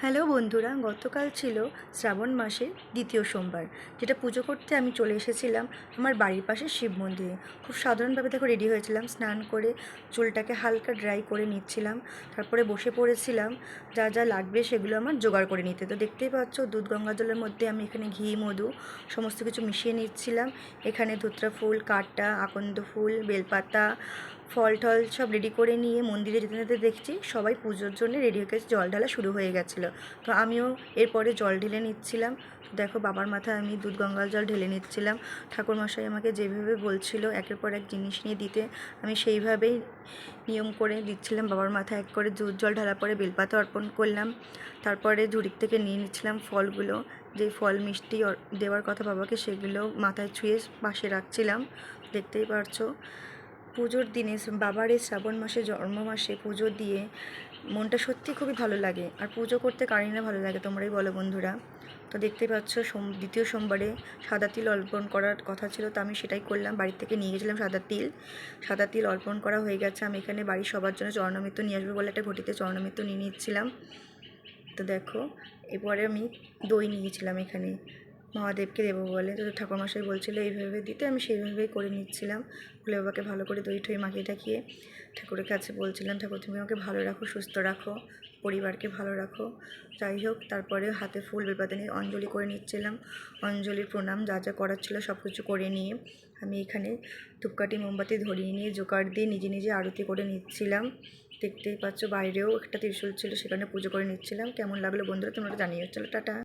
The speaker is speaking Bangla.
হ্যালো বন্ধুরা, গতকাল ছিল শ্রাবণ মাসের দ্বিতীয় সোমবার, যেটা পুজো করতে আমি চলে এসেছিলাম আমার বাড়ির পাশে শিব মন্দিরে। খুব সাধারণভাবে দেখো রেডি হয়েছিলাম, স্নান করে চুলটাকে হালকা ড্রাই করে নিচ্ছিলাম। তারপরে বসে পড়েছিলাম যা যা লাগবে সেগুলো আমার জোগাড় করে নিতে। তো দেখতেই পাচ্ছ, দুধ গঙ্গা জলের মধ্যে আমি এখানে ঘি মধু সমস্ত কিছু মিশিয়ে নিচ্ছিলাম। এখানে ধুত্রা ফুল, কাঁটা, আকন্দ ফুল, বেলপাতা, ফল টল সব রেডি করে নিয়ে মন্দিরে যেতে যেতে দেখছি সবাই পুজোর জন্য রেডি হয়ে গেছে, জল ঢালা শুরু হয়ে গেছিলো। তো আমিও এরপরে জল ঢেলে নিচ্ছিলাম। দেখো, বাবার মাথায় আমি দুধ গঙ্গার জল ঢেলে নিচ্ছিলাম। ঠাকুরমশাই আমাকে যেভাবে বলছিল একের পর এক জিনিস নিয়ে দিতে, আমি সেইভাবেই নিয়ম করে দিচ্ছিলাম। বাবার মাথায় এক করে দুধ জল ঢালার পরে বেলপাতা অর্পণ করলাম। তারপরে ঝুড়ির থেকে নিয়ে নিচ্ছিলাম ফলগুলো, যে ফল মিষ্টি দেওয়ার কথা বাবাকে, সেগুলো মাথায় ছুঁয়ে পাশে রাখছিলাম। দেখতেই পারছো, পুজোর দিনে বাবার এই শ্রাবণ মাসে জন্ম মাসে পুজো দিয়ে মনটা সত্যি খুবই ভালো লাগে। আর পুজো করতে কারই না ভালো লাগে, তোমরাই বলো বন্ধুরা। তো দেখতেই পাচ্ছ, দ্বিতীয় সোমবারে সাদা তিল অর্পণ করার কথা ছিল, তো আমি সেটাই করলাম। বাড়ি থেকে নিয়ে গেছিলাম সাদা তিল অর্পণ করা হয়ে গেছে। আমি এখানে বাড়ির সবার জন্য চরণামৃত নিয়ে আসবো বলে একটা ঘটিতে চরণামৃত নিয়ে নিচ্ছিলাম। তো দেখো, এরপরে আমি দই নিয়েছিলাম এখানে মহাদেবকে দেবো বলে। তো ঠাকুরমশাই বলছিল এইভাবে দিতে, আমি সেইভাবেই করে নিচ্ছিলাম। ভোলে বাবাকে ভালো করে দই ঠই মাখিয়ে টাকিয়ে ঠাকুরের কাছে বলছিলাম, ঠাকুর তুমি আমাকে ভালো রাখো, সুস্থ রাখো, পরিবারকে ভালো রাখো। যাই হোক, তারপরে হাতে ফুল বেলপাতা নিয়ে অঞ্জলি করে নিচ্ছিলাম। অঞ্জলির প্রণাম যা যা করার ছিল সব কিছু করে নিয়ে আমি এখানে ধূপকাঠি মোমবাতি ধরিয়ে নিয়ে জোগাড় দিয়ে নিজে নিজে আরতি করে নিচ্ছিলাম। দেখতেই পাচ্ছ, বাইরেও একটা ত্রিশূল ছিল, সেখানে পুজো করে নিচ্ছিলাম। কেমন লাগলো বন্ধুরা তোমরা জানিয়ে। চলো, টাটা।